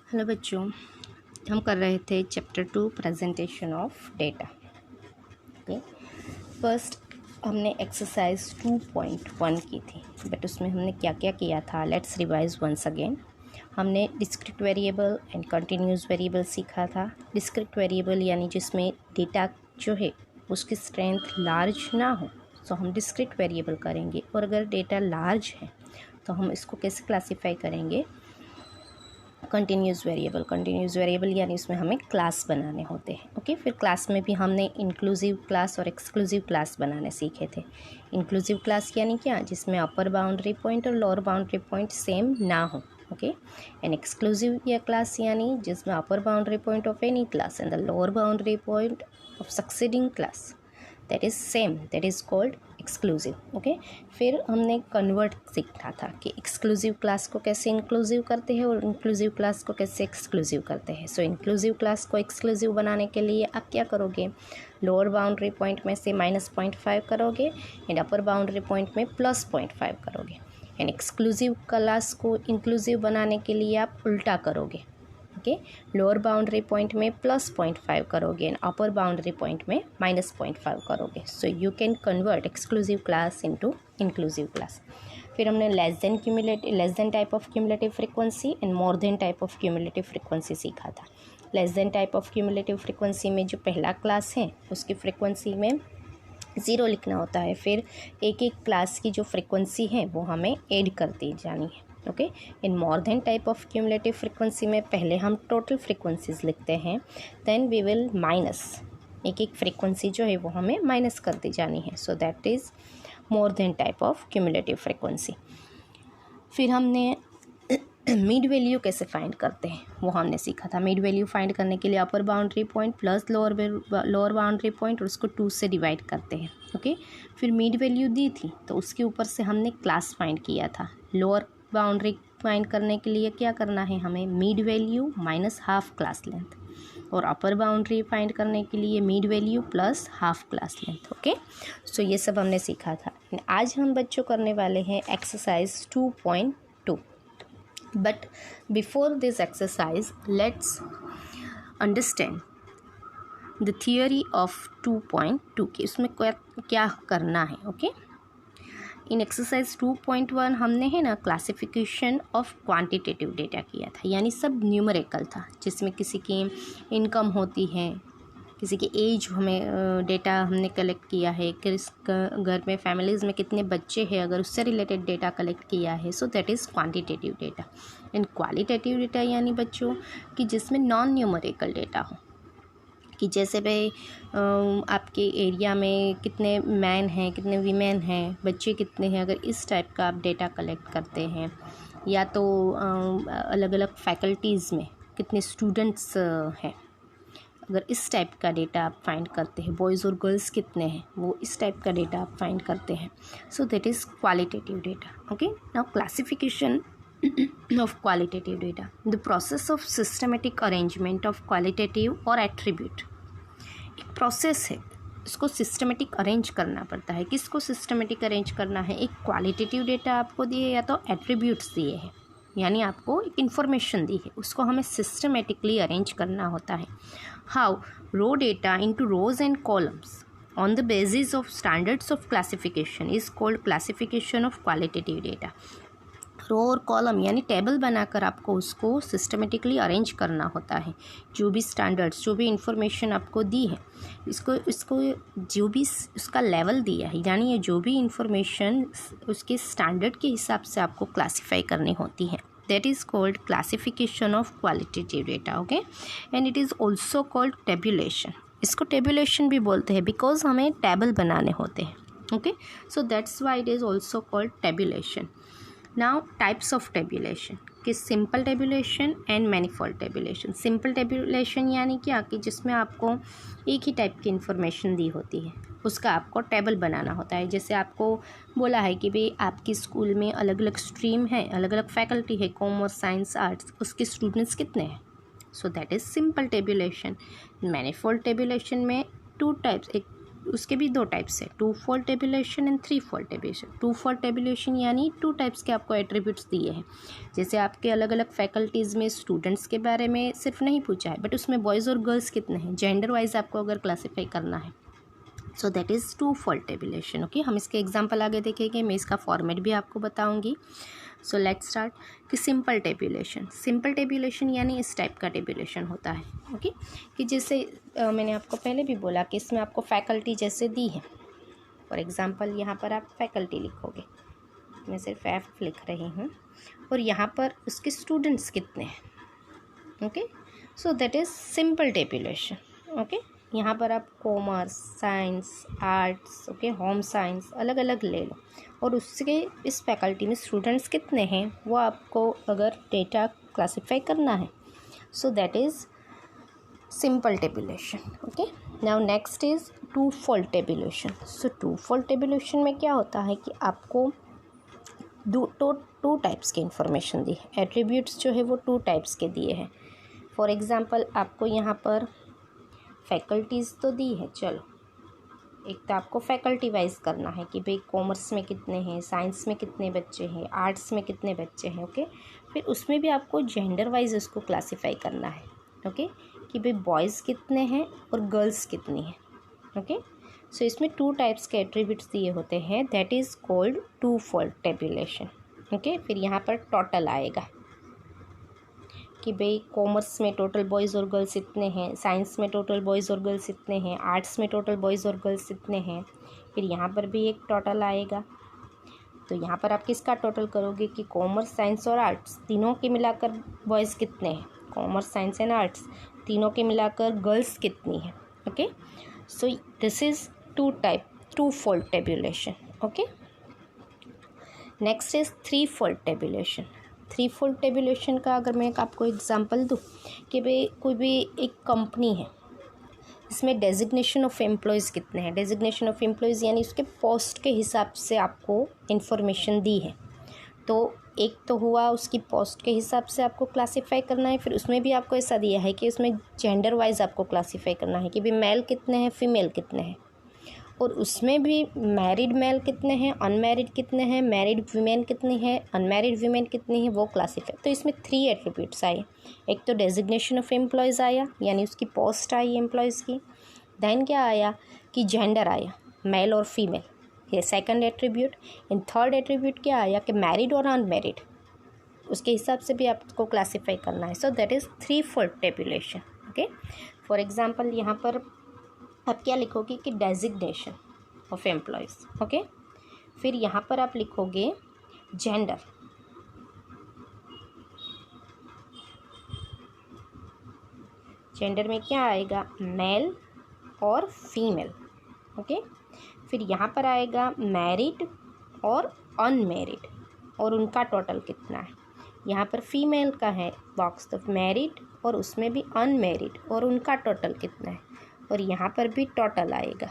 Hello बच्चों, हम कर रहे थे chapter 2 presentation of data. Okay, first हमने एक्सरसाइज 2.1 की थी, बट उसमें हमने क्या क्या किया था, लेट्स रिवाइज वंस अगेन। हमने discrete variable and continuous variable सीखा था। डिस्क्रीट वेरिएबल यानी जिसमें डेटा जो है उसकी स्ट्रेंथ लार्ज ना हो, तो हम डिस्क्रीट वेरिएबल करेंगे। और अगर डेटा लार्ज है तो हम इसको कैसे क्लासीफाई करेंगे, कंटिन्यूस वेरिएबल यानी इसमें हमें क्लास बनाने होते हैं। ओके, फिर क्लास में भी हमने इंक्लूसिव क्लास और एक्सक्लूसिव क्लास बनाने सीखे थे। इंक्लूसिव क्लास यानी क्या, जिसमें अपर बाउंड्री पॉइंट और लोअर बाउंड्री पॉइंट सेम ना हो। ओके, एंड एक्सक्लूसिव या क्लास यानी जिसमें अपर boundary point of any class and the lower boundary point of succeeding class that is same, that is called exclusive. Okay, फिर हमने convert सीखा था कि एक्सक्लूसिव क्लास को कैसे इंक्लूसिव करते हैं और इंक्लूसिव क्लास को कैसे एक्सक्लूसिव करते हैं। सो इंक्लूसिव क्लास को एक्सक्लूसिव बनाने के लिए आप क्या करोगे, लोअर बाउंड्री पॉइंट में से -0.5 करोगे एंड अपर बाउंड्री पॉइंट में +0.5 करोगे। एंड एक्सक्लूसिव क्लास को इंक्लूसिव बनाने के लिए आप उल्टा करोगे। ओके, लोअर बाउंड्री पॉइंट में +0.5 करोगे एंड अपर बाउंड्री पॉइंट में -0.5 करोगे। So you can convert exclusive class into inclusive class. फिर हमने less than type of cumulative frequency and more than type of cumulative frequency सीखा था। Less than type of cumulative frequency में जो पहला class है उसकी फ्रीक्वेंसी में 0 लिखना होता है। फिर एक एक क्लास की जो फ्रीक्वेंसी है वो हमें ऐड करती जानी है। Okay, in more than type of cumulative frequency में पहले हम टोटल फ्रीक्वेंसीज लिखते हैं, देन वी विल माइनस, एक एक फ्रीक्वेंसी जो है वो हमें माइनस करती जानी है। सो that is more than type of cumulative frequency. फिर हमने मिड वैल्यू कैसे फाइंड करते हैं वो हमने सीखा था। मिड वैल्यू फाइंड करने के लिए अपर boundary point plus lower boundary point और उसको 2 से डिवाइड करते हैं। ओके, फिर मिड वैल्यू दी थी तो उसके ऊपर से हमने क्लास फाइंड किया था। लोअर बाउंड्री फाइंड करने के लिए क्या करना है, हमें mid value minus half class length, और अपर बाउंड्री फाइंड करने के लिए mid value plus half class length. Okay, so ये सब हमने सीखा था। आज हम बच्चों करने वाले हैं exercise 2.2। But before this exercise, let's understand the theory of 2.2 कि उसमें क्या करना है। ओके, इन एक्सरसाइज 2.1 हमने है ना क्लासिफिकेशन ऑफ क्वांटिटेटिव डेटा किया था, यानी सब न्यूमेरिकल था, जिसमें किसी की इनकम होती है, किसी की एज हमें डेटा हमने कलेक्ट किया है, किस घर में फैमिलीज़ में कितने बच्चे हैं, अगर उससे रिलेटेड डेटा कलेक्ट किया है। सो that is quantitative data. And qualitative data यानी बच्चों कि जिसमें नॉन न्यूमेरिकल डेटा हो, कि जैसे भाई आपके एरिया में कितने मैन हैं, कितने वीमेन हैं, बच्चे कितने हैं, अगर इस टाइप का आप डेटा कलेक्ट करते हैं, या तो अलग अलग फैकल्टीज़ में कितने स्टूडेंट्स हैं, अगर इस टाइप का डेटा आप फाइंड करते हैं, बॉयज़ और गर्ल्स कितने हैं, वो इस टाइप का डेटा आप फाइंड करते हैं। सो that is qualitative data. Okay, now classification of qualitative data, the process of systematic arrangement of qualitative और attribute। एक प्रोसेस है, इसको सिस्टमेटिक अरेंज करना पड़ता है। किसको सिस्टमेटिक अरेंज करना है, एक क्वालिटेटिव डेटा आपको दिए या तो एट्रीब्यूट्स दिए हैं, यानी आपको एक इन्फॉर्मेशन दी है, उसको हमें सिस्टमेटिकली अरेंज करना होता है। How, raw data into rows and columns on the basis of standards of classification is called classification of qualitative data। रो और कॉलम यानी टेबल बनाकर आपको उसको सिस्टमेटिकली अरेंज करना होता है। जो भी स्टैंडर्ड्स, जो भी इंफॉर्मेशन आपको दी है, इसको जो भी उसका लेवल दिया है, यानी ये जो भी इंफॉर्मेशन उसके स्टैंडर्ड के हिसाब से आपको क्लासीफाई करनी होती है। That is called classification of qualitative data. Okay, and it is also called tabulation. इसको टेबुलेशन भी बोलते हैं बिकॉज हमें टेबल बनाने होते हैं। Okay, so that's why it is also called tabulation. Now types of tabulation, कि simple tabulation and manifold tabulation. Simple tabulation यानी क्या, कि जिसमें आपको एक ही टाइप की इन्फॉर्मेशन दी होती है, उसका आपको टेबल बनाना होता है। जैसे आपको बोला है कि भाई आपकी स्कूल में अलग अलग स्ट्रीम है, अलग अलग फैकल्टी है, कॉमर्स, साइंस, आर्ट्स, उसके स्टूडेंट्स कितने हैं। सो that is simple tabulation. Manifold tabulation में 2 टाइप्स, एक उसके भी दो टाइप्स है, 2 fold tabulation and 3 fold tabulation. 2 fold tabulation यानी 2 टाइप्स के आपको एट्रीब्यूट्स दिए हैं। जैसे आपके अलग अलग फैकल्टीज़ में स्टूडेंट्स के बारे में सिर्फ नहीं पूछा है, बट उसमें बॉयज़ और गर्ल्स कितने हैं, जेंडर वाइज आपको अगर क्लासीफाई करना है, सो that is 2 fold tabulation. Okay, हम इसके एग्जाम्पल आगे देखेंगे, मैं इसका फॉर्मेट भी आपको बताऊँगी। सो लेट्स स्टार्ट कि सिंपल टेबुलेशन। सिंपल टेबुलेशन यानी इस टाइप का टेबुलेशन होता है। ओके, कि जैसे मैंने आपको पहले भी बोला कि इसमें आपको फैकल्टी जैसे दी है। फॉर एग्जांपल यहाँ पर आप फैकल्टी लिखोगे, मैं सिर्फ एफ लिख रही हूँ, और यहाँ पर उसके स्टूडेंट्स कितने हैं। Okay, so that is simple tabulation. Okay, यहाँ पर आप commerce, science, arts, okay, home science अलग अलग ले लो, और उसके इस फैकल्टी में स्टूडेंट्स कितने हैं वो आपको अगर डेटा क्लासीफाई करना है, सो that is simple tabulation. Okay, now next is 2 fold tabulation. So 2 fold tabulation में क्या होता है कि आपको टू टाइप्स के इंफॉर्मेशन दी है, एट्रीब्यूट्स जो है वो 2 टाइप्स के दिए हैं। फॉर एग्जांपल आपको यहाँ पर फैकल्टीज़ तो दी है, चलो एक तो आपको फैकल्टी वाइज करना है कि भाई कॉमर्स में कितने हैं, साइंस में कितने बच्चे हैं, आर्ट्स में कितने बच्चे हैं। ओके, फिर उसमें भी आपको जेंडर वाइज उसको क्लासीफाई करना है। ओके, कि भाई बॉयज़ कितने हैं और गर्ल्स कितनी हैं। ओके, सो इसमें 2 टाइप्स के एट्रीब्यूट्स दिए होते हैं, that is called 2 fold tabulation. Okay, फिर यहाँ पर टोटल आएगा कि भाई कॉमर्स में टोटल बॉयज़ और गर्ल्स इतने हैं, साइंस में टोटल बॉयज़ और गर्ल्स इतने हैं, आर्ट्स में टोटल बॉयज़ और गर्ल्स इतने हैं। फिर यहाँ पर भी एक टोटल आएगा, तो यहाँ पर आप किसका टोटल करोगे कि कॉमर्स, साइंस और आर्ट्स तीनों के मिलाकर बॉयज़ कितने हैं, कॉमर्स, साइंस एंड आर्ट्स तीनों के मिलाकर गर्ल्स कितनी है। Okay, so this is 2 fold tabulation. Okay, next is 3 fold tabulation. 3 fold tabulation का अगर मैं आपको एग्जांपल दूँ कि भाई कोई भी एक कंपनी है, इसमें डेजिग्नेशन ऑफ एम्प्लॉयज़ कितने हैं, डेजिग्नेशन ऑफ एम्प्लॉयज़ यानी उसके पोस्ट के हिसाब से आपको इन्फॉर्मेशन दी है। तो एक तो हुआ उसकी पोस्ट के हिसाब से आपको क्लासीफाई करना है, फिर उसमें भी आपको ऐसा दिया है कि उसमें जेंडर वाइज आपको क्लासीफाई करना है कि भाई मेल कितने हैं, फीमेल कितने हैं, और उसमें भी मैरिड मेल कितने हैं, अनमैरिड कितने हैं, मैरिड वीमेन कितनी है, अनमैरिड वीमेन कितनी है, वो क्लासीफाई। तो इसमें 3 एट्रीब्यूट्स आए, एक तो डेजिग्नेशन ऑफ एम्प्लॉयज़ आया यानी उसकी पोस्ट आई एम्प्लॉयज़ की, दैन क्या आया कि जेंडर आया, मेल और फीमेल, ये second attribute. In third attribute क्या आया कि मैरिड और अनमैरिड, उसके हिसाब से भी आपको क्लासीफाई करना है। सो that is 3 fold tabulation. Okay, for example यहाँ पर आप क्या लिखोगे कि डेजिग्नेशन ऑफ एम्प्लॉयज़। ओके, फिर यहाँ पर आप लिखोगे जेंडर, जेंडर में क्या आएगा, मेल और फीमेल। ओके, फिर यहाँ पर आएगा मैरिड और अनमैरिड और उनका टोटल कितना है। यहाँ पर फीमेल का है बॉक्स, तो मैरिड और उसमें भी अनमैरिड और उनका टोटल कितना है, और यहाँ पर भी टोटल आएगा।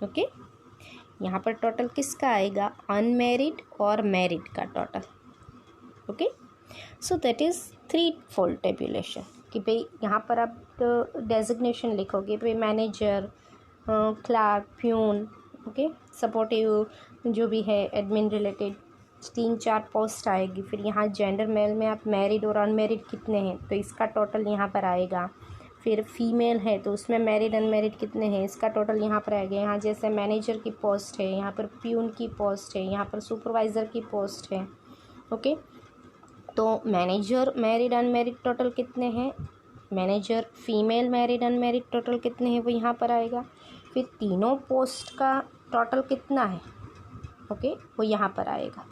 ओके, यहाँ पर टोटल किसका आएगा, अनमैरिड और मैरिड का total. Okay, so that is 3 fold tabulation कि भाई यहाँ पर आप डेजिग्नेशन लिखोगे, भाई manager, clerk, peon, okay, supportive जो भी है एडमिन रिलेटेड 3-4 पोस्ट आएगी। फिर यहाँ जेंडर मेल में आप मैरिड और अनमैरिड कितने हैं, तो इसका टोटल यहाँ पर आएगा। फिर फीमेल है तो उसमें मैरिड अनमैरिड कितने हैं, इसका टोटल यहाँ पर आएगा। यहाँ जैसे मैनेजर की पोस्ट है, यहाँ पर प्यून की पोस्ट है, यहाँ पर सुपरवाइज़र की पोस्ट है। ओके, तो मैनेजर मैरिड अनमैरिड टोटल कितने हैं, manager female married unmarried total कितने हैं वो यहाँ पर आएगा। फिर तीनों पोस्ट का टोटल कितना है, ओके, वो यहाँ पर आएगा।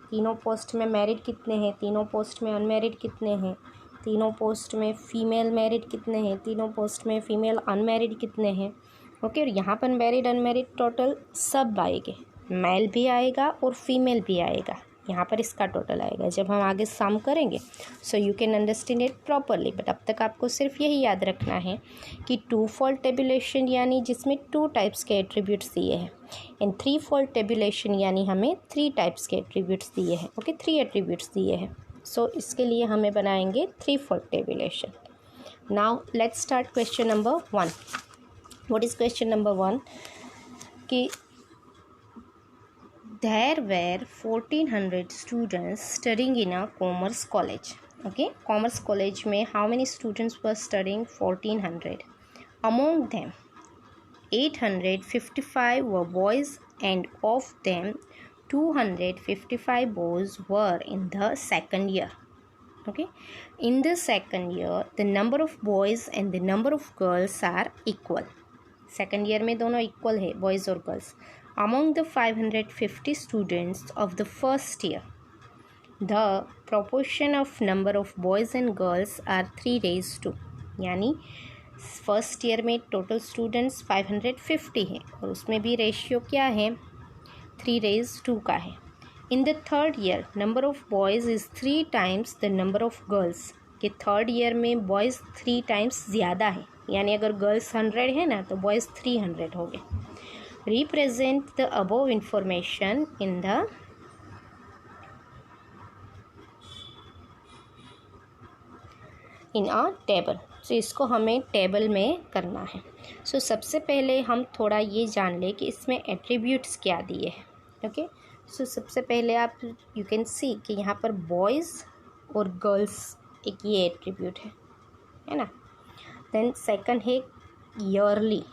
तीनों पोस्ट में मैरिड कितने हैं, तीनों पोस्ट में अनमैरिड कितने हैं, तीनों पोस्ट में फ़ीमेल मैरिड कितने हैं, तीनों पोस्ट में फ़ीमेल अनमैरिड कितने हैं। ओके, और यहाँ पर मैरिड अनमैरिड टोटल सब आएंगे, मेल भी आएगा और फीमेल भी आएगा, यहाँ पर इसका टोटल आएगा। जब हम आगे सम करेंगे so you can understand it properly, but अब तक आपको सिर्फ यही याद रखना है कि 2 फोल्ड टेबुलेशन यानी जिसमें 2 टाइप्स के एट्रीब्यूट्स दिए हैं, इन 3 फोल्ड टेबुलेशन यानी हमें 3 टाइप्स के एट्रीब्यूट्स दिए हैं। ओके, 3 एट्रीब्यूट्स दिए हैं, सो इसके लिए हमें बनाएंगे 3 fold tabulation. Now let's start question number 1। What is question number 1 कि there were 1400 students studying in a commerce college. Okay, commerce college में how many students were studying? 1400. Among them 855 were boys, and of them 255 boys were in the second year. Okay, in the second year the number of boys and the number of girls are equal. Second year में दोनों equal है, boys और girls. Among the 550 students of the first year the proportion of number of boys and girls are 3:2. यानी first year में total students 550 हैं और उसमें भी रेशियो क्या है? 3:2 का है. In the third year number of boys is 3 times the number of girls. कि थर्ड ईयर में बॉयज़ 3 times ज़्यादा है, यानी अगर गर्ल्स 100 है ना तो बॉयज़ 300 हो गए. Represent the above information in a table. So इसको हमें टेबल में करना है. सो सबसे पहले हम थोड़ा ये जान लें कि इसमें एट्रीब्यूट्स क्या दिए हैं. ओके, सो सबसे पहले आप यू कैन सी कि यहाँ पर बॉयज़ और गर्ल्स एक ये एट्रीब्यूट है ना. देन सेकंड है ईयरली.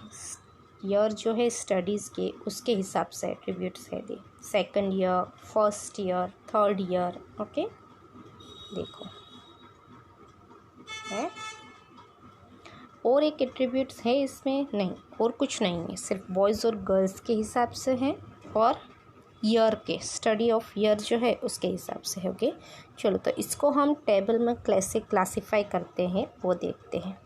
ईयर जो है स्टडीज़ के उसके हिसाब से एट्रीब्यूट्स है दे. Second year, first year, third year. Okay, देखो है. और एक एट्रीब्यूट्स है इसमें? नहीं, और कुछ नहीं है, सिर्फ बॉयज़ और गर्ल्स के हिसाब से है और ईयर के, स्टडी ऑफ ईयर जो है उसके हिसाब से है. ओके, चलो तो इसको हम टेबल में कैसे क्लासीफाई करते हैं वो देखते हैं.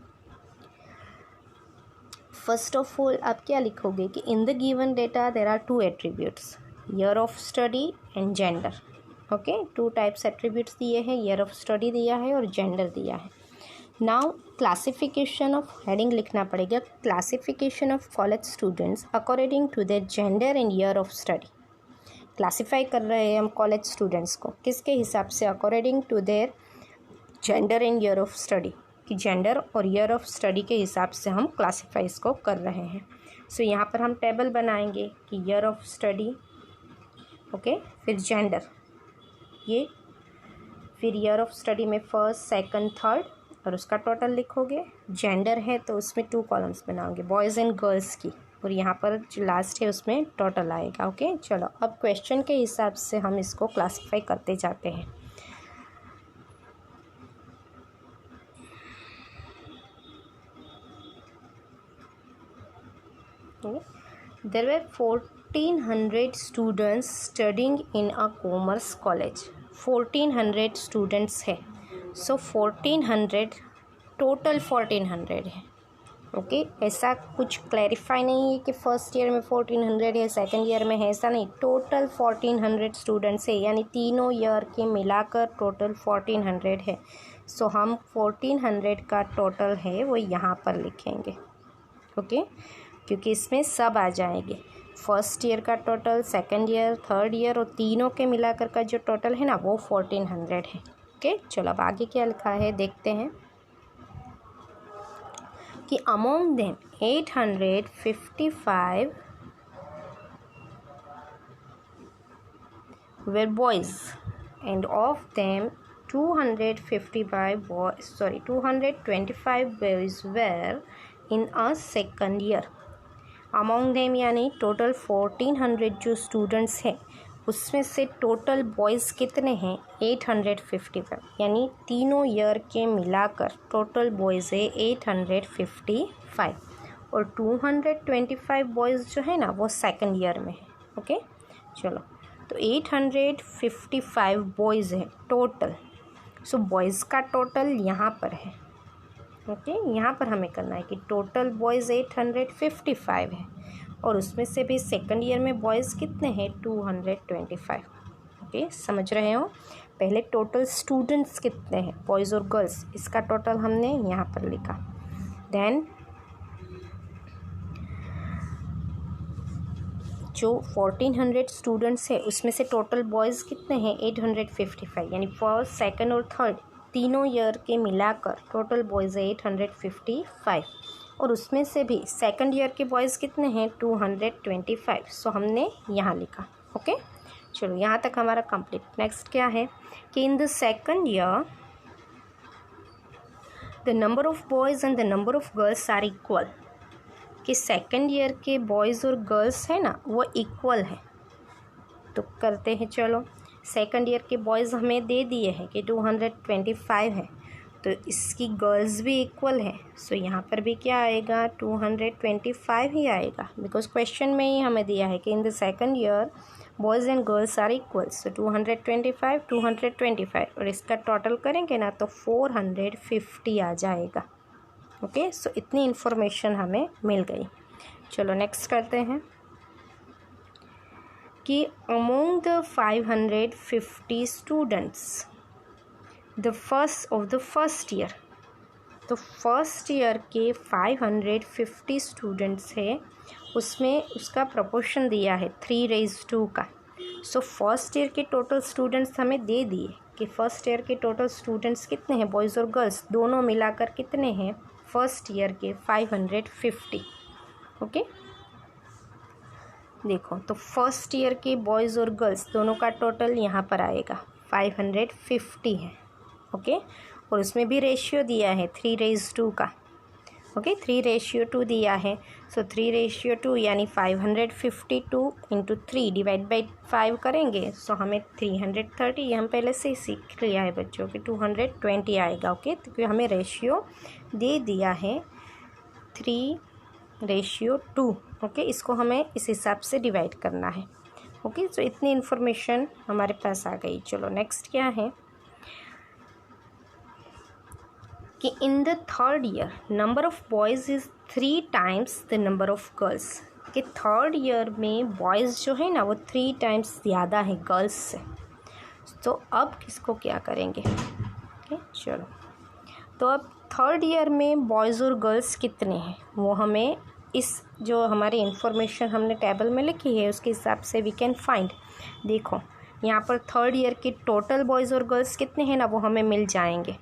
फर्स्ट ऑफ ऑल आप क्या लिखोगे कि in the given data there are 2 attributes, year of study and gender. Okay, 2 types attributes दिए हैं, ईयर ऑफ स्टडी दिया है और जेंडर दिया है. नाउ क्लासिफिकेशन ऑफ, हेडिंग लिखना पड़ेगा, classification of college students according to their gender and year of study. Classify कर रहे हैं हम कॉलेज स्टूडेंट्स को किसके हिसाब से? According to their gender and year of study. कि जेंडर और ईयर ऑफ स्टडी के हिसाब से हम क्लासीफाई इसको कर रहे हैं. सो यहाँ पर हम टेबल बनाएंगे कि ईयर ऑफ स्टडी, ओके, फिर जेंडर, ये फिर ईयर ऑफ स्टडी में फर्स्ट, सेकंड, थर्ड और उसका टोटल लिखोगे. जेंडर है तो उसमें 2 कॉलम्स बनाओगे, बॉयज़ एंड गर्ल्स की, और यहाँ पर जो लास्ट है उसमें टोटल आएगा. ओके, चलो अब क्वेश्चन के हिसाब से हम इसको क्लासीफाई करते जाते हैं. There were 1400 students studying in a commerce college. 1400 students है. So 1400 टोटल 1400 है. ओके, ऐसा कुछ क्लैरिफाई नहीं है कि फर्स्ट ईयर में 1400 है, सेकंड ईयर में है, ऐसा नहीं. टोटल 1400 स्टूडेंट्स है, यानी तीनों ईयर के मिलाकर टोटल 1400 है. सो हम 1400 का टोटल है वो यहाँ पर लिखेंगे. ओके, क्योंकि इसमें सब आ जाएंगे, फर्स्ट ईयर का total, second year, third year और तीनों के मिलाकर का जो टोटल है ना वो 1400 है. ओके, चलो अब आगे क्या लिखा है देखते हैं कि among them 855 were boys and of them 225 boys were in a second year. Among them यानी टोटल 1400 जो स्टूडेंट्स हैं उसमें से टोटल बॉयज़ कितने हैं? 855, यानी तीनों ईयर के मिलाकर टोटल बॉयज़ है 855 और 225 बॉयज़ जो है ना वो सेकंड ईयर में है. ओके, चलो तो 855 बॉयज़ है टोटल. सो बॉयज़ का टोटल यहाँ पर है. ओके, यहाँ पर हमें करना है कि टोटल बॉयज़ 855 है और उसमें से भी सेकंड ईयर में बॉयज़ कितने हैं? 225. ओके, समझ रहे हो? पहले टोटल स्टूडेंट्स कितने हैं, बॉयज़ और गर्ल्स, इसका टोटल हमने यहाँ पर लिखा. देन जो 1400 स्टूडेंट्स है उसमें से टोटल बॉयज़ कितने हैं? 855, यानी फर्स्ट, सेकंड और थर्ड तीनों ईयर के मिलाकर टोटल बॉयज़ है 855. और उसमें से भी सेकंड ईयर के बॉयज़ कितने हैं 225। सो हमने यहाँ लिखा। ओके, चलो यहाँ तक हमारा कंप्लीट। नेक्स्ट क्या है कि in the second year the number of boys and the number of girls are equal, कि सेकंड ईयर के बॉयज़ और गर्ल्स है ना वो इक्वल है। तो करते हैं, चलो सेकंड ईयर के बॉयज़ हमें दे दिए हैं कि 225 है, तो इसकी गर्ल्स भी इक्वल है। सो यहाँ पर भी क्या आएगा 225 ही आएगा, बिकॉज क्वेश्चन में ही हमें दिया है कि in the second year boys and girls are equal. So 225 225 और इसका टोटल करेंगे ना तो 450 आ जाएगा। ओके, सो इतनी इन्फॉर्मेशन हमें मिल गई। चलो नेक्स्ट करते हैं कि among the 550 students the first year, तो फर्स्ट ईयर के 550 स्टूडेंट्स है, उसमें उसका प्रोपोर्शन दिया है 3:2 का। सो फर्स्ट ईयर के टोटल स्टूडेंट्स हमें दे दिए कि फर्स्ट ईयर के टोटल स्टूडेंट्स कितने हैं, बॉयज़ और गर्ल्स दोनों मिलाकर कितने हैं फर्स्ट ईयर के 550। ओके, देखो तो फर्स्ट ईयर के बॉयज़ और गर्ल्स दोनों का टोटल यहाँ पर आएगा 550 है। ओके, और उसमें भी रेशियो दिया है 3:2 का। ओके, 3:2 दिया है। सो 3:2 यानी 552 इंटू 3 डिवाइड बाई 5 करेंगे। सो हमें 330, ये हम पहले से ही सीख लिया है बच्चों कि 220 आएगा। ओके, क्योंकि हमें रेशियो दे दिया है 3:2। ओके, इसको हमें इस हिसाब से डिवाइड करना है। ओके, सो इतनी इन्फॉर्मेशन हमारे पास आ गई। चलो नेक्स्ट क्या है कि in the third year number of boys is 3 times the number of girls, कि थर्ड ईयर में बॉयज़ जो है ना वो 3 टाइम्स ज़्यादा है गर्ल्स से। तो अब किसको क्या करेंगे। ओके, चलो तो अब थर्ड ईयर में बॉयज़ और गर्ल्स कितने हैं वो हमें इस जो हमारी इन्फॉर्मेशन हमने टेबल में लिखी है उसके हिसाब से वी कैन फाइंड। देखो यहाँ पर थर्ड ईयर के टोटल बॉयज़ और गर्ल्स कितने हैं ना वो हमें मिल जाएंगे।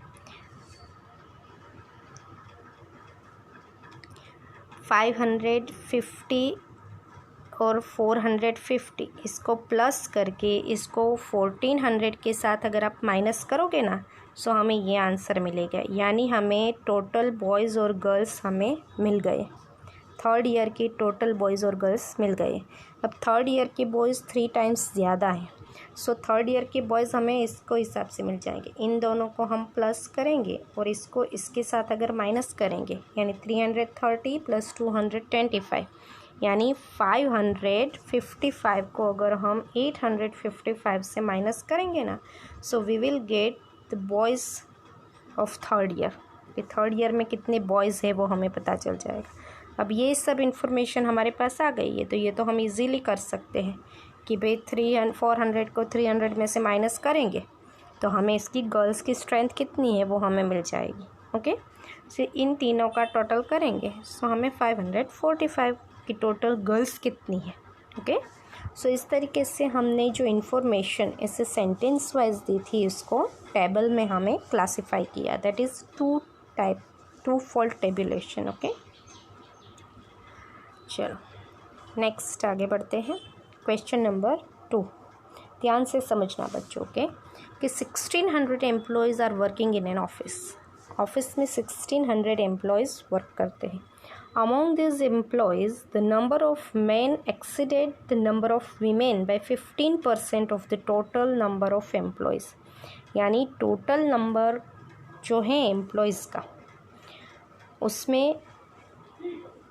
550 और 450, इसको प्लस करके इसको 1400 के साथ अगर आप माइनस करोगे ना सो हमें ये आंसर मिलेगा। यानी हमें टोटल बॉयज़ और गर्ल्स हमें मिल गए, थर्ड ईयर के टोटल बॉयज़ और गर्ल्स मिल गए। अब थर्ड ईयर के बॉयज़ 3 टाइम्स ज़्यादा हैं, सो थर्ड ईयर के बॉयज़ हमें इसको हिसाब से मिल जाएंगे। इन दोनों को हम प्लस करेंगे और इसको इसके साथ अगर माइनस करेंगे यानी 330 प्लस 225 यानी 555 को अगर हम 855 से माइनस करेंगे ना so we will get the boys of third year. कि थर्ड ईयर में कितने बॉयज़ है वो हमें पता चल जाएगा। अब ये सब इन्फॉर्मेशन हमारे पास आ गई है तो ये तो हम इजीली कर सकते हैं कि भाई 400 को 300 में से माइनस करेंगे तो हमें इसकी गर्ल्स की स्ट्रेंथ कितनी है वो हमें मिल जाएगी। ओके, सो इन तीनों का टोटल करेंगे सो हमें 545 की टोटल गर्ल्स कितनी है। ओके, सो इस तरीके से हमने जो इन्फॉर्मेशन ऐसे सेंटेंस वाइज दी थी उसको टेबल में हमें क्लासिफाई किया, that is two fold tabulation. Okay, चलो नेक्स्ट आगे बढ़ते हैं। क्वेश्चन नंबर 2, ध्यान से समझना बच्चों के कि 1600 employees are working in an office. Office में 1600 एम्प्लॉयज़ वर्क करते हैं। Among this employees the number of men exceeded the number of women by 15% of the total number of employees. यानी टोटल नंबर जो है एम्प्लॉयज़ का उसमें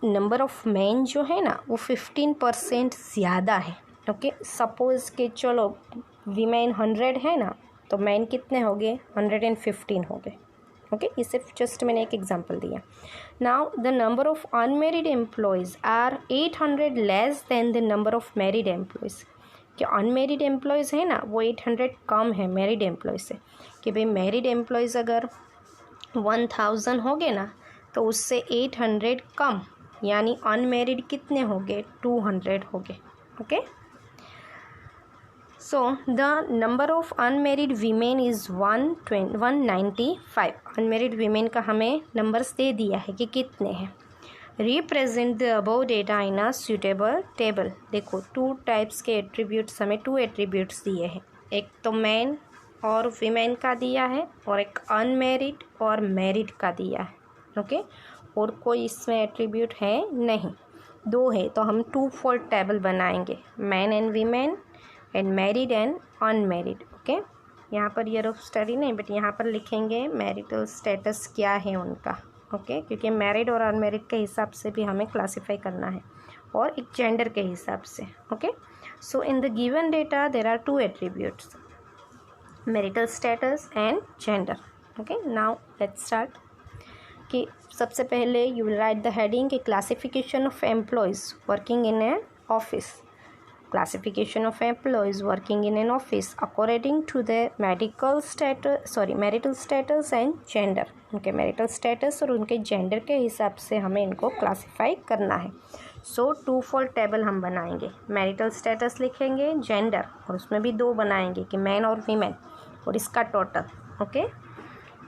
number of man जो है ना वो 15% ज़्यादा है। ओके, सपोज़ कि चलो वीमेन 100 है ना तो मैन कितने हो गए 115 हो गए। ओके, ये सिर्फ जस्ट मैंने एक एग्जांपल दिया। Now the number of unmarried employees are 800 less than the number of married employees. कि अनमेरिड एम्प्लॉयज़ है ना वो 800 कम है मैरिड एम्प्लॉयज़ से। कि भाई मैरिड एम्प्लॉयज़ अगर 1000 हो गए ना तो उससे 800 कम, यानी अनमेरिड कितने हो गए 200 हो गए। Okay, so the number of unmarried women is 195। Unmarried women का हमें नंबर्स दे दिया है कि कितने हैं। Represent the above data in a suitable table. देखो 2 टाइप्स के एट्रीब्यूट्स, हमें 2 एट्रीब्यूट्स दिए हैं, एक तो मैन और वीमेन का दिया है और एक अनमेरिड और मैरिड का दिया है। ओके, और कोई इसमें एट्रीब्यूट है नहीं, 2 है, तो हम 2 फोल्ड टेबल बनाएंगे, man and women and married and unmarried. Okay, यहाँ पर ईयर ऑफ स्टडी नहीं, बट यहाँ पर लिखेंगे मैरिटल स्टेटस क्या है उनका। ओके, क्योंकि मैरिड और अनमेरिड के हिसाब से भी हमें क्लासीफाई करना है और एक जेंडर के हिसाब से। Okay, so in the given data there are 2 attributes, marital status and gender. Okay, now let's start. कि सबसे पहले you will write the heading कि classification of employees working in an office, classification of employees working in an office according to their marital status and gender। उनके marital status और उनके gender के हिसाब से हमें इनको क्लासीफाई करना है। सो 2 फोल्ड टेबल हम बनाएंगे, marital status लिखेंगे, gender और उसमें भी 2 बनाएंगे कि मैन और वीमेन और इसका टोटल। ओके,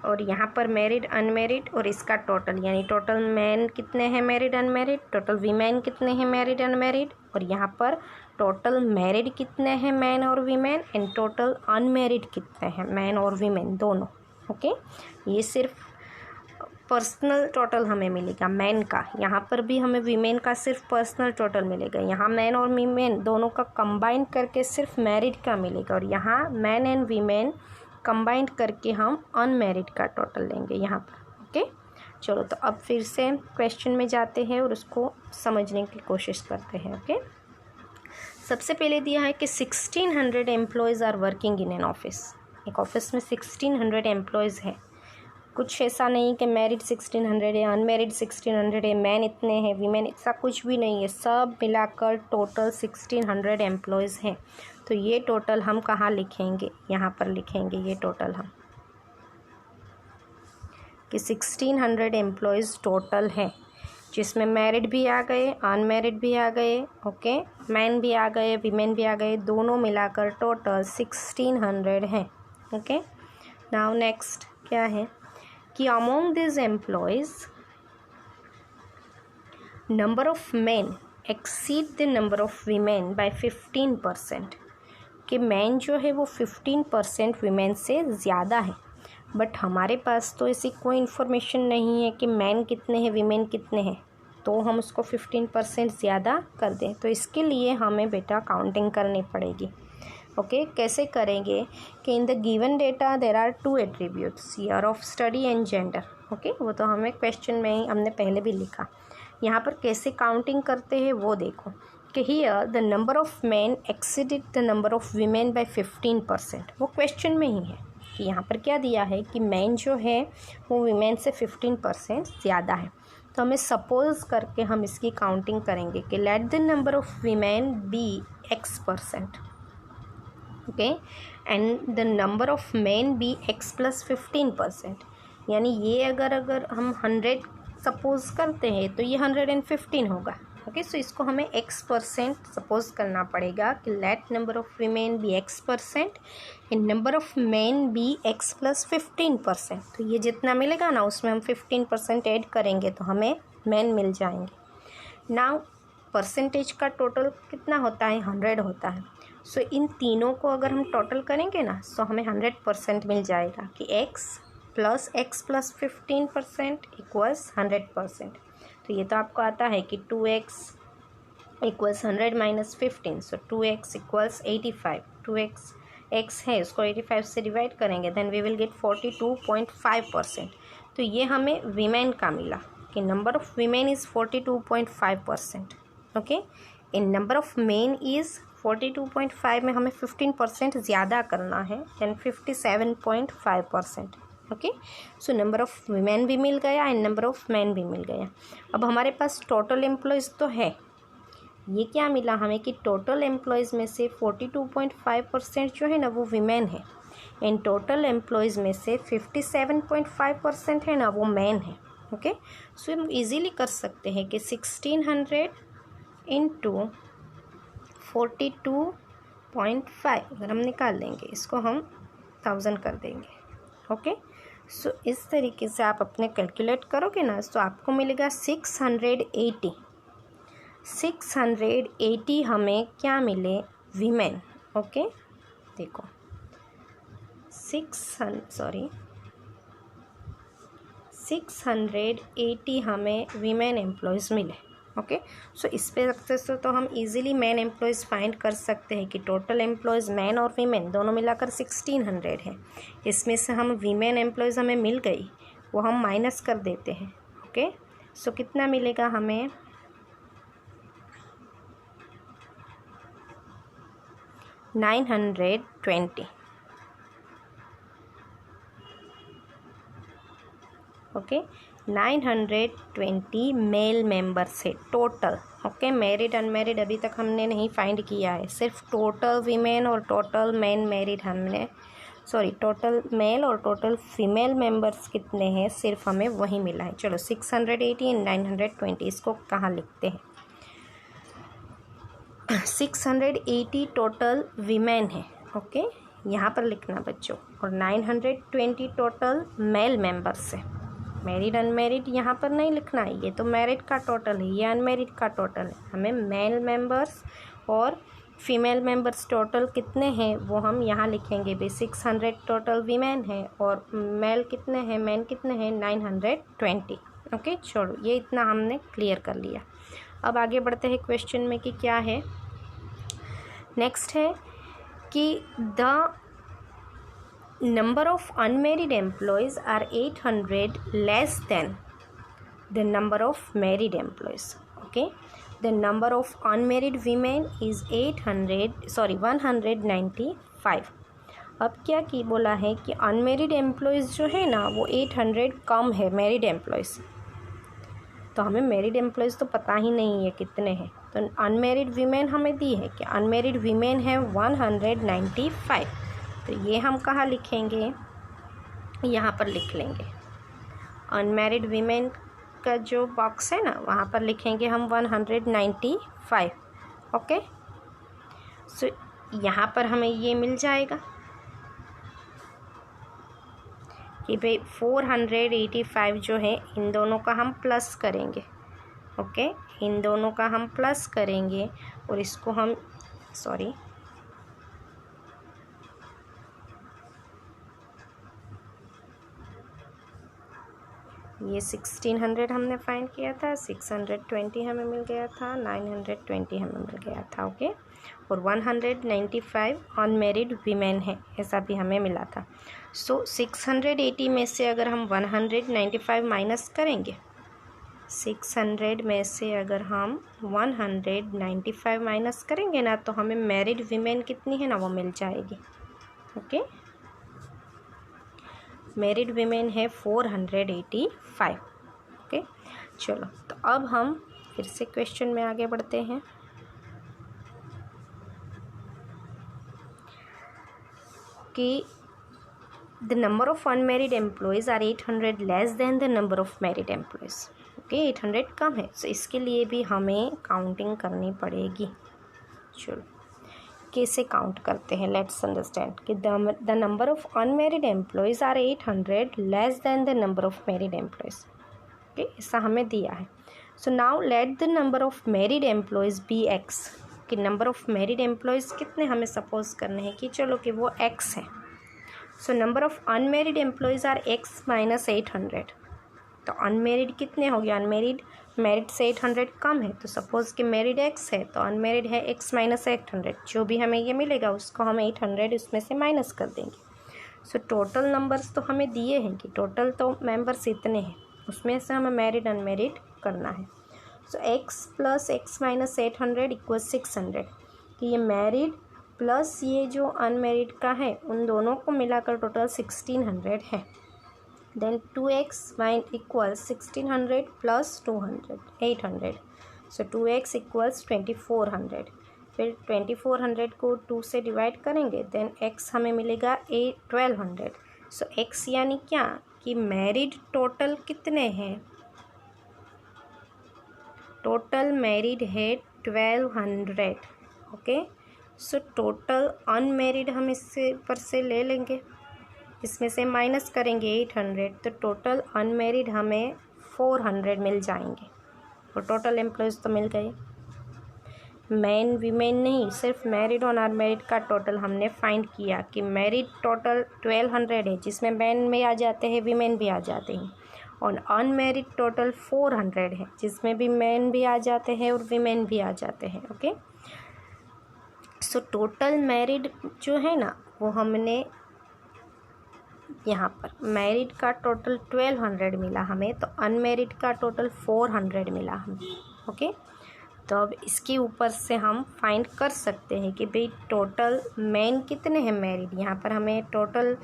और यहाँ पर मैरिड अनमेरिड और इसका टोटल, यानी टोटल मैन कितने हैं मैरिड अनमेरिड, टोटल वीमेन कितने हैं मैरिड अनमेरिड, और यहाँ पर टोटल मैरिड कितने हैं मैन और वीमेन एंड टोटल अनमेरिड कितने हैं मैन और वीमेन दोनों। ओके, ये सिर्फ पर्सनल टोटल हमें मिलेगा मैन का, यहाँ पर भी हमें वीमेन का सिर्फ पर्सनल टोटल मिलेगा, यहाँ मैन और वीमेन दोनों का कंबाइन करके सिर्फ मैरिड का मिलेगा, और यहाँ मैन एंड वीमेन कंबाइंड करके हम अनमेरिड का टोटल लेंगे यहाँ पर। ओके, चलो तो अब फिर से क्वेश्चन में जाते हैं और उसको समझने की कोशिश करते हैं। ओके, सबसे पहले दिया है कि 1600 employees are working in an office. एक ऑफिस में 1600 एम्प्लॉयज़ हैं, कुछ ऐसा नहीं कि मैरिड 1600 है, अनमेरिड 1600 है, मैन इतने हैं, वीमेन, ऐसा कुछ भी नहीं है, सब मिलाकर टोटल 1600 एम्प्लॉयज़ हैं। तो ये टोटल हम कहाँ लिखेंगे, यहाँ पर लिखेंगे ये टोटल हम कि 1600 एम्प्लॉयज़ टोटल हैं, जिसमें मैरिड भी आ गए, अनमेरिड भी आ गए, ओके, मैन भी आ गए, वीमेन भी आ गए, दोनों मिलाकर टोटल 1600 हैं। ओके, नाउ नेक्स्ट क्या है कि among this employees number of man exceed the number of women by 15%। कि मैन जो है वो 15% वीमेन से ज़्यादा है, बट हमारे पास तो ऐसी कोई इन्फॉर्मेशन नहीं है कि मैन कितने हैं वीमेन कितने हैं, तो हम उसको 15% ज़्यादा कर दें। तो इसके लिए हमें बेटा काउंटिंग करनी पड़ेगी। ओके, कैसे करेंगे कि in the given data there are 2 attributes, year of study and gender. Okay, वो तो हमें क्वेश्चन में ही हमने पहले भी लिखा, यहाँ पर कैसे काउंटिंग करते हैं वो देखो कि here the number of man exceeded the number of women by 15%। वो क्वेश्चन में ही है कि यहाँ पर क्या दिया है कि मैन जो है वो वीमेन से 15% ज़्यादा है। तो हमें सपोज करके हम इसकी काउंटिंग करेंगे कि let the number of women be X%, okay, and the number of man be X + 15%। यानी ये अगर हम 100 सपोज करते हैं तो ये 115 होगा। ओके, सो इसको हमें X% सपोज करना पड़ेगा कि let number of women be X% and number of man be X + 15%। तो ये जितना मिलेगा ना उसमें हम 15% ऐड करेंगे तो हमें मैन मिल जाएंगे। नाउ परसेंटेज का टोटल कितना होता है, 100 होता है। सो इन तीनों को अगर हम टोटल करेंगे ना सो हमें 100% मिल जाएगा कि X + X + 15% = 100%। तो ये तो आपको आता है कि 2x = 100 - 15, सो 2x = 85। 2x x है, उसको 85 से डिवाइड करेंगे देन वी विल गेट 42.5%। तो ये हमें वीमेन का मिला कि number of women is 42.5%। Okay, in number of men is 42.5 में हमें 15% ज़्यादा करना है then 57.5%। Okay, so number of women भी मिल गया एंड नंबर ऑफ मैन भी मिल गया। अब हमारे पास टोटल एम्प्लॉयज़ तो है, ये क्या मिला हमें कि टोटल एम्प्लॉयज़ में से 42.5% जो है ना वो वीमेन है एंड टोटल एम्प्लॉयज़ में से 57.5% है ना वो मैन है। ओके, सो हम इजीली कर सकते हैं कि 1600 × 42.5 अगर हम निकाल देंगे इसको हम 1000 कर देंगे। ओके, सो इस तरीके से आप अपने कैलकुलेट करोगे ना, तो आपको मिलेगा 680। 680 हमें क्या मिले, वीमेन। ओके, देखो 680 हमें वीमेन एम्प्लॉयज़ मिले। ओके, सो इस पे रखते से तो हम इजीली मैन एम्प्लॉयज़ फाइंड कर सकते हैं कि टोटल एम्प्लॉयज़ मैन और वीमेन दोनों मिलाकर 1600 है। इसमें से हम वीमेन एम्प्लॉयज़ हमें मिल गई, वो हम माइनस कर देते हैं। ओके, सो कितना मिलेगा हमें, 920। ओके, 920 मेल मेंबर्स है टोटल। ओके, मैरिड अनमैरिड अभी तक हमने नहीं फाइंड किया है, सिर्फ टोटल वीमेन और टोटल मैन मैरिड हमने टोटल मेल और टोटल फीमेल मेंबर्स कितने हैं सिर्फ हमें वही मिला है। चलो 680 एंड 920 इसको कहाँ लिखते हैं। 680 टोटल वीमेन है। ओके, यहाँ पर लिखना बच्चों, और 920 टोटल मेल मेंबर्स है। मैरिड अनमैरिड यहाँ पर नहीं लिखना है, ये तो मैरिड का टोटल है, ये अनमैरिड का टोटल है। हमें मेल मेंबर्स और फीमेल मेंबर्स टोटल कितने हैं वो हम यहाँ लिखेंगे भी। 600 टोटल वीमेन है और मेल कितने हैं, मैन कितने हैं, 920। ओके, छोड़ो, ये इतना हमने क्लियर कर लिया। अब आगे बढ़ते हैं क्वेश्चन में कि क्या है। नेक्स्ट है कि the number of unmarried employees are 800 less than the number of married employees. Okay, the number of unmarried women is 195. अब क्या की बोला है कि अनमेरिड एम्प्लॉयज़ जो है ना वो 800 कम है मैरिड एम्प्लॉयज़। तो हमें मैरिड एम्प्लॉयज़ तो पता ही नहीं है कितने हैं, तो अनमेरिड वीमेन हमें दी है कि अनमेरिड वीमेन है 195। तो ये हम कहाँ लिखेंगे, यहाँ पर लिख लेंगे। अनमैरिड वीमेन का जो बॉक्स है ना वहाँ पर लिखेंगे हम 195। ओके, सो यहाँ पर हमें ये मिल जाएगा कि भाई 485 जो है इन दोनों का हम प्लस करेंगे। ओके, इन दोनों का हम प्लस करेंगे और इसको हम ये 1600 हमने फाइंड किया था, 620 हमें मिल गया था, 920 हमें मिल गया था। ओके, और 195 अनमेरिड वीमेन है ऐसा भी हमें मिला था। सो 680 में से अगर हम 195 माइनस करेंगे, 600 में से अगर हम 195 माइनस करेंगे ना तो हमें मैरिड वीमेन कितनी है ना वो मिल जाएगी। ओके, मैरिड वीमेन है 485। ओके, चलो तो अब हम फिर से क्वेश्चन में आगे बढ़ते हैं कि the number of unmarried employees are 800 less than the number of married employees. Okay, 800 कम है, तो इसके लिए भी हमें काउंटिंग करनी पड़ेगी। चलो कैसे काउंट करते हैं, लेट्स अंडरस्टैंड कि the number of unmarried employees are 800 less than the number of married employees. Okay, ऐसा हमें दिया है। So now let the number of married employees be X, कि नंबर ऑफ मैरिड एम्प्लॉयज़ कितने हमें सपोज करने हैं कि चलो कि वो एक्स है। So number of unmarried employees are X minus 800। तो अनमेरिड कितने हो गए, अनमेरिड मैरिड से 800 कम है, तो सपोज़ कि मैरिड एक्स है तो अनमेरिड है एक्स माइनस 800। जो भी हमें ये मिलेगा उसको हम 800 उसमें से माइनस कर देंगे। सो टोटल नंबर्स तो हमें दिए हैं कि टोटल तो मेंबर्स इतने हैं, उसमें से हमें मैरिड अनमेरिड करना है। So x plus x minus 800 equal 600, कि ये मैरिड प्लस ये जो अनमेरिड का है उन दोनों को मिलाकर टोटल 1600 है। Then 2x equals 1600 plus 200 800, so 2x equals 2400। फिर 2400 को 2 से डिवाइड करेंगे, देन x हमें मिलेगा 1200। सो x यानी क्या कि मैरिड टोटल कितने हैं, टोटल मैरिड है 1200। ओके, सो टोटल अनमेरिड हम इससे पर से ले लेंगे। इसमें से माइनस करेंगे 800, तो टोटल अनमेरिड हमें 400 मिल जाएंगे। और टोटल एम्प्लॉयज़ तो मिल गए, मैन वीमेन नहीं, सिर्फ मैरिड और अनमेरिड का टोटल हमने फाइंड किया कि मैरिड टोटल 1200 है, जिसमें मैन भी आ जाते हैं वीमेन भी आ जाते हैं, और अनमेरिड टोटल 400 है, जिसमें भी मैन भी आ जाते हैं और वीमेन भी आ जाते हैं। ओके, सो टोटल मैरिड जो है ना वो हमने यहाँ पर मैरिड का टोटल 1200 मिला हमें, तो अनमेरिड का टोटल 400 मिला हमें। ओके, तो अब इसके ऊपर से हम फाइंड कर सकते हैं कि भाई टोटल मैन कितने हैं मैरिड। यहाँ पर हमें टोटल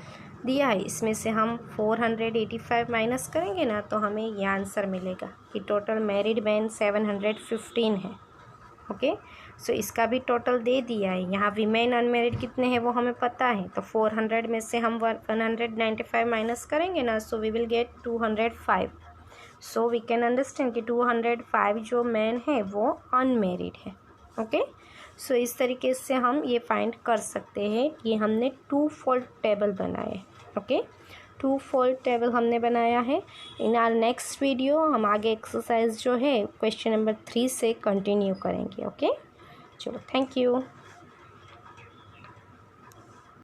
दिया है, इसमें से हम 485 माइनस करेंगे ना, तो हमें ये आंसर मिलेगा कि टोटल मैरिड मैन 715 है। ओके, सो इसका भी टोटल दे दिया है। यहाँ वीमेन अनमेरिड कितने हैं वो हमें पता है, तो 400 में से हम 195 माइनस करेंगे ना, so we will get 205। So we can understand कि 205 जो मैन है वो अनमेरिड है। ओके, सो इस तरीके से हम ये फाइंड कर सकते हैं कि हमने 2 फोल्ड टेबल बनाए। ओके, 2 फोल्ड टेबल हमने बनाया है। इन आवर नेक्स्ट वीडियो हम आगे एक्सरसाइज जो है क्वेश्चन नंबर 3 से कंटिन्यू करेंगे। ओके, चलो, थैंक यू।